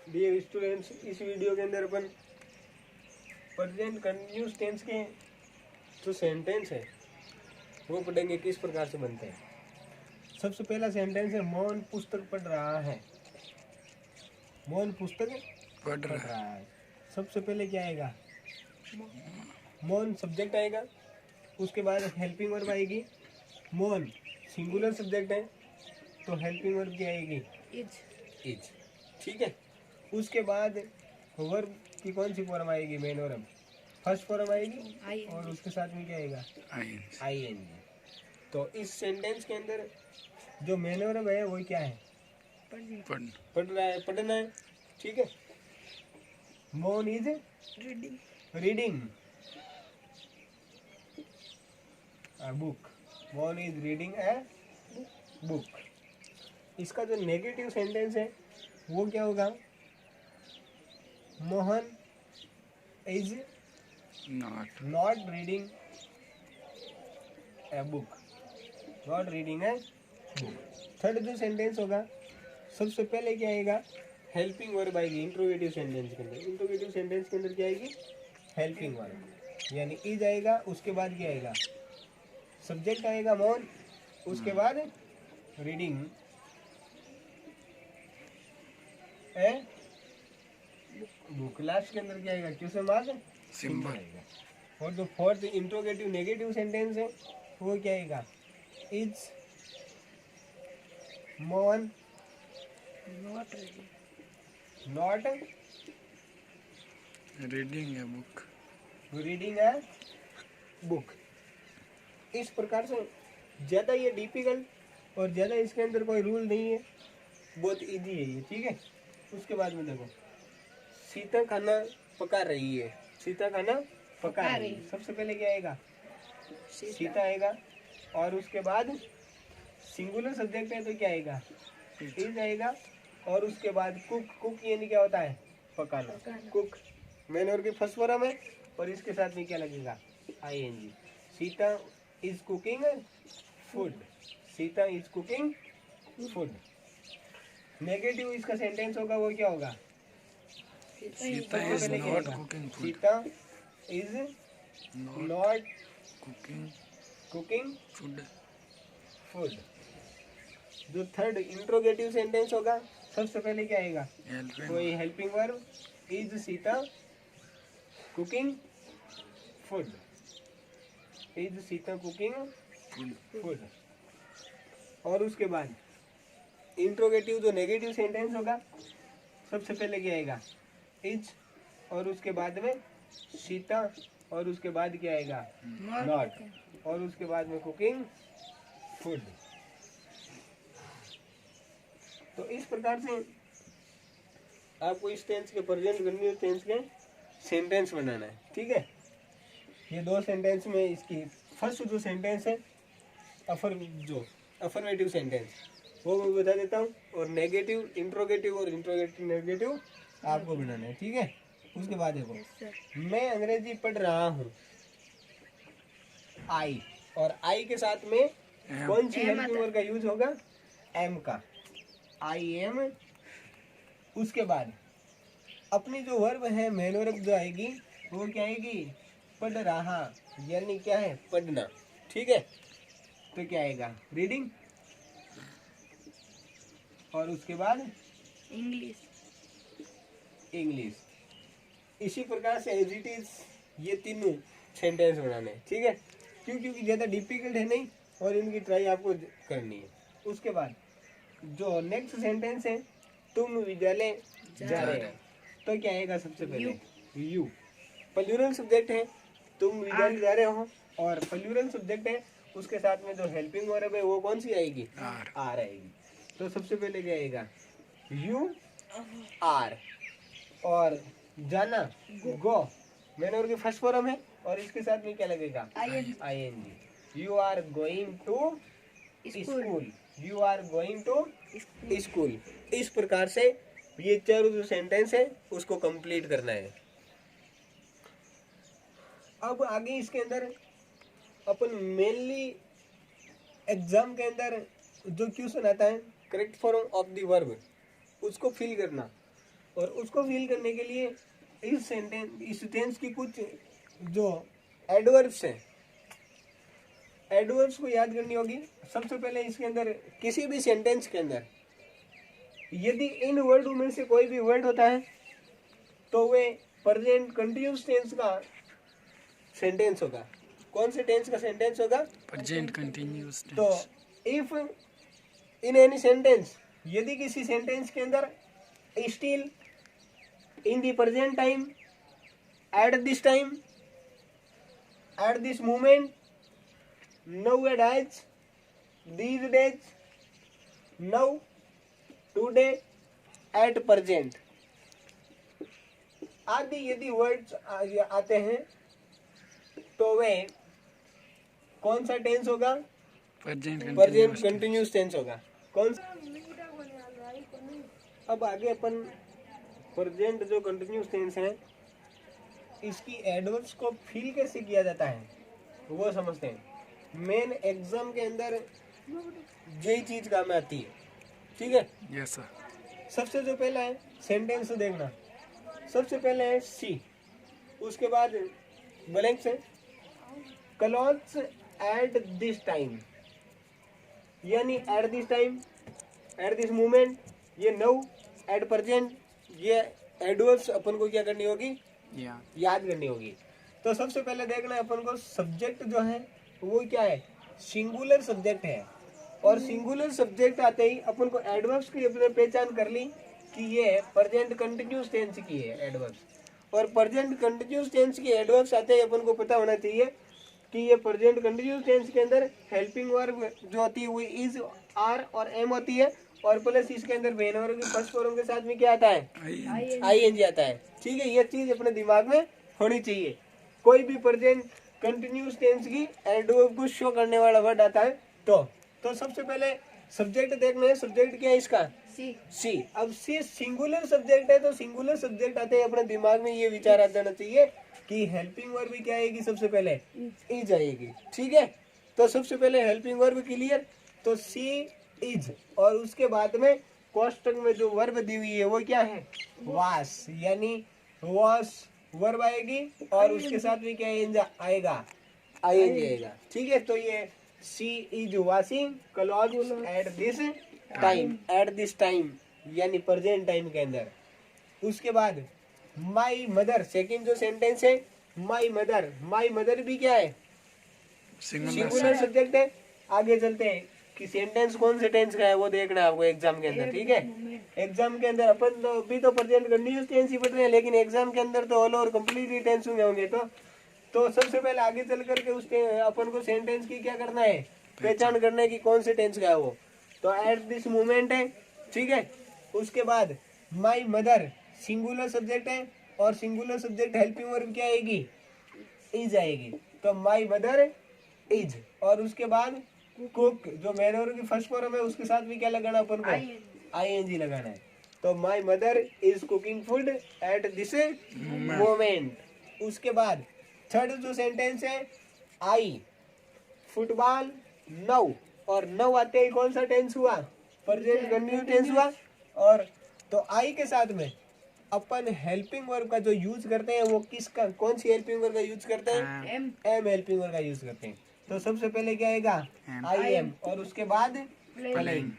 Dear students, इस video के अंदर अपन प्रेजेंट कंटिन्यूस टेंस के जो सेंटेंस है वो पढ़ेंगे किस प्रकार से बनते हैं। सबसे पहला सेंटेंस है मोहन पुस्तक पढ़ रहा है। मोहन पुस्तक पढ़ रहा है। सबसे पहले क्या आएगा? मोहन सब्जेक्ट आएगा, उसके बाद हेल्पिंग वर्ब आएगी। मोहन सिंगुलर सब्जेक्ट है तो हेल्पिंग वर्ब क्या आएगी? इज। ठीक है। उसके बाद वर्ब की कौन सी फॉर्म आएगी? मेन वर्ब फर्स्ट फॉर्म आएगी और उसके साथ में क्या आएगा? आईएनजी। तो इस सेंटेंस के अंदर जो मेन वर्ब है वो क्या है? पढ़ रहा है, पढ़ना है। ठीक है। Mohan is reading a book. Mohan is reading a book. इसका जो नेगेटिव सेंटेंस है वो क्या होगा? Mohan is not reading a book. Not reading a book. Third जो सेंटेंस होगा, सबसे पहले क्या आएगा? हेल्पिंग वर्ब आएगी इंट्रोगेटिव सेंटेंस के अंदर। इंट्रोगेटिव सेंटेंस के अंदर क्या आएगी? हेल्पिंग वर्ब, यानी इज आएगा। उसके बाद क्या आएगा? सब्जेक्ट आएगा मोहन, उसके बाद रीडिंग ए बुक। लास्ट के अंदर क्या आएगा? क्वेश्चन मार्क सिंबल आएगा। और जो फोर्थ इंट्रोगेटिव नेगेटिव सेंटेंस है वो क्या आएगा? Is Mohan not reading a book. इस प्रकार से ज़्यादा ये डिफिकल्ट और ज़्यादा इसके अंदर कोई रूल नहीं है, बहुत इजी है ये। ठीक है। उसके बाद में देखो, सीता खाना पका रही है। सीता खाना पका रही है। सबसे पहले क्या आएगा? सीता आएगा। और उसके बाद सिंगुलर सब्जेक्ट है तो क्या आएगा? इज आएगा। और उसके बाद कुक। कुक यानी क्या होता है? पकाना। कुक मेन वर्ब की फर्स्ट फॉर्म है और इसके साथ में क्या लगेगा? ING. Sita is cooking food. Sita is cooking food. Negative इसका सेंटेंस होगा वो क्या होगा? Sita is not cooking food. Sita is not cooking food. जो थर्ड इंट्रोगेटिव सेंटेंस होगा, सबसे पहले क्या आएगा? कोई helping verb. Is Sita cooking food. Is Sita cooking food. और उसके बाद इंट्रोगेटिव जो नेगेटिव सेंटेंस होगा, सबसे पहले क्या आएगा? इज। और उसके बाद में सीता। और उसके बाद क्या आएगा? नॉट। और उसके बाद में कुकिंग फूड। तो इस प्रकार से आपको इस टेंस के प्रेजेंट कंटिन्यूअस टेंस के सेंटेंस बनाना है। ठीक है। ये दो सेंटेंस में इसकी फर्स्ट जो सेंटेंस है अफर्मेटिव सेंटेंस वो मैं बता देता हूँ, और नेगेटिव इंट्रोगेटिव और इंट्रोगेटिव नेगेटिव आपको बनाना है। ठीक है। उसके बाद देखो, मैं अंग्रेजी पढ़ रहा हूँ। आई, और आई के साथ में कौन सी हेल्पिंग वर्ब का यूज होगा? एम का। I am. उसके बाद अपनी जो वर्ब है मेन वर्ब जो आएगी वो क्या आएगी? पढ़ रहा, यानी क्या है? पढ़ना। ठीक है। तो क्या आएगा? रीडिंग। और उसके बाद इंग्लिश। इसी प्रकार से एज इट इज ये तीनों सेंटेंस बनाने हैं। ठीक है। क्योंकि ज़्यादा डिफिकल्ट है नहीं और इनकी ट्राई आपको करनी है। उसके बाद जो नेक्स्ट सेंटेंस है, तुम विद्यालय जा रहे हो, तो क्या आएगा? सबसे पहले यू। प्लूरल सब्जेक्ट है, तुम विद्यालय जा रहे हो, और प्लूरल सब्जेक्ट है, उसके साथ में जो हेल्पिंग वर्ब है वो कौन सी आएगी? आर आएगी। तो सबसे पहले क्या आएगा? You are. और जाना गो मेन वर्ब की फर्स्ट फॉर्म है और इसके साथ में क्या लगेगा? ING. You are going to school. You are going to school. इस प्रकार से ये चारों जो सेंटेंस है उसको कंप्लीट करना है। अब आगे इसके अंदर अपन मेनली एग्जाम के अंदर जो क्वेश्चन आता है, correct form of the verb, उसको फिल करना। और उसको फील करने के लिए इस टेंस की कुछ जो एडवर्ब्स हैं, एडवर्ब्स को याद करनी होगी। सबसे पहले इसके अंदर किसी भी सेंटेंस के अंदर यदि इन वर्ड में से कोई भी वर्ड होता है तो वे प्रेजेंट कंटिन्यूअस टेंस का सेंटेंस होगा। कौन से टेंस का सेंटेंस होगा? Present continuous tense. तो इफ इन एनी सेंटेंस, यदि किसी सेंटेंस के अंदर still, in the present time, at this time, at this moment, nowadays, these days, now, today, at present आदि यदि वर्ड्स आते हैं तो वे कौन सा टेंस होगा? प्रेजेंट कंटिन्यूअस टेंस होगा। कौन सा? अब आगे अपन प्रेजेंट जो कंटिन्यूअस टेंस है इसकी एडवर्ब्स को फील कैसे किया जाता है वो समझते हैं। मेन एग्जाम के अंदर यही चीज काम आती है, ठीक है? Yes sir. सबसे जो पहला है सेंटेंस देखना, सबसे पहले है सी, उसके बाद ब्लैंक से क्लॉथ्स एट दिस टाइम, यानी eight this time, at this moment, ये नाउ, एट प्रेजेंट, ये एडवर्ब्स अपन को क्या करनी होगी? याद करनी होगी। तो सबसे पहले देखना है अपन को सब्जेक्ट जो है वो क्या है? सिंगुलर सब्जेक्ट है। और सिंगुलर सब्जेक्ट आते ही अपन को एडवर्ब्स की अपने पहचान कर ली कि ये प्रेजेंट कंटिन्यूअस टेंस की है एडवर्ब्स। और प्रेजेंट कंटिन्यूअस टेंस की एडवर्ब्स आते ही अपन को पता होना चाहिए कि ये प्रेजेंट कंटिन्यूअस टेंस के अंदर हेल्पिंग वर्ब जो होती है वो इज, आर और एम होती है, और प्लस इसके अंदर मेन वर्ब की फर्स्ट फॉर्म के साथ में क्या आता है? आईएनजी आता है, ठीक है? ये चीज अपने दिमाग में होनी चाहिए। कोई भी प्रेजेंट कंटिन्यूअस टेंस की एडवर्ब को शो करने वाला वर्ड आता है तो सबसे पहले सब्जेक्ट देखना है। सब्जेक्ट क्या है इसका? सी। अब सी सिंगुलर सब्जेक्ट है तो सिंगुलर सब्जेक्ट आते ही अपने दिमाग में ये विचार आ जाना चाहिए कि हेल्पिंग वर्ब भी क्या आएगी? सबसे पहले इज आएगी, ठीक है? तो सबसे पहले हेल्पिंग वर्ब क्लियर, तो सी इज, और उसके बाद में कोष्टक में जो वर्ब दी हुई है वो क्या है? वास, यानी वास वर्ब आएगी और उसके साथ भी क्या आएगा? आईएनजी आएगा, ठीक है? तो ये she is washing clothes at this time, at this time यानी प्रेजेंट टाइम के अंदर। उसके बाद माई मदर, सेकंड जो सेंटेंस है माई मदर, माई मदर भी क्या है? सिंगुलर सब्जेक्ट है। आगे चलते हैं कि सेंटेंस कौन से टेंस का है वो देखना है आपको एग्जाम के अंदर, ठीक है? एग्जाम के अंदर अपन तो अभी तो प्रेजेंट कंटिन्यूअस टेंस ही पढ़ रहे हैं, लेकिन एग्जाम के अंदर तो ऑल ओवर कंप्लीटली टेंस होंगे। तो सबसे पहले आगे चल करके उस अपन को सेंटेंस की क्या करना है? पहचान करना है कि कौन से टेंस का है वो। तो एट दिस मोमेंट है, ठीक है? उसके बाद माई मदर सिंगुलर सब्जेक्ट है और सिंगुलर सब्जेक्ट हेल्पिंग वर्ब क्या आएगी? इज आएगी। तो माई मदर इज, और उसके बाद कुक जो मेन वर्ब की फर्स्ट फॉर्म है उसके साथ भी क्या लगाना अपन को? आईएनजी लगाना है। तो my mother is cooking food at this moment. उसके बाद थर्ड जो सेंटेंस है आई फुटबॉल नाउ, और नाउ आते ही कौन सा टेंस हुआ? प्रेजेंट कंटिन्यूअस टेंस हुआ। और तो आई के साथ में अपन हेल्पिंग वर्ब का जो यूज करते हैं वो किसका, कौन सी हेल्पिंग वर्ब का यूज करते हैं? एम हेल्पिंग वर्ब का यूज करते हैं। तो सबसे पहले क्या आएगा? आई एम, और उसके बाद playing,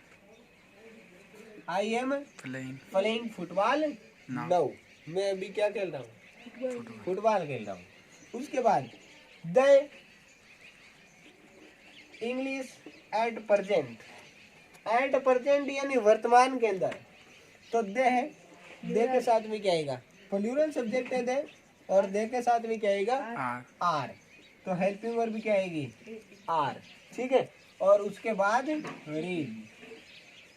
I am playing football now, मैं अभी क्या खेल रहा हूँ? फुटबॉल खेल रहा हूँ। उसके बाद the English at present, at present यानी वर्तमान के अंदर। तो दे है, दे के साथ में क्या आएगा? प्लूरल सब्जेक्ट है दे, और दे के साथ में क्या आएगा? आर। तो हेल्पिंग वर्ब क्या आएगी? आर, ठीक है? और उसके बाद रीड,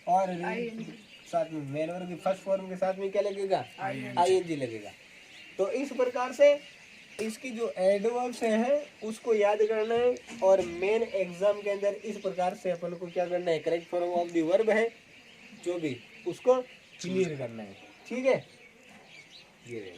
और रीड साथ में मेन वर्ब की फर्स्ट फॉर्म के साथ में क्या लगेगा? आईएनजी लगेगा। तो इस प्रकार से इसकी जो एडवर्ब्स हैं उसको याद करना है, और मेन एग्जाम के अंदर इस प्रकार से अपन को क्या करना है? Correct form of the verb है जो भी उसको क्लियर करना है, ठीक है? ये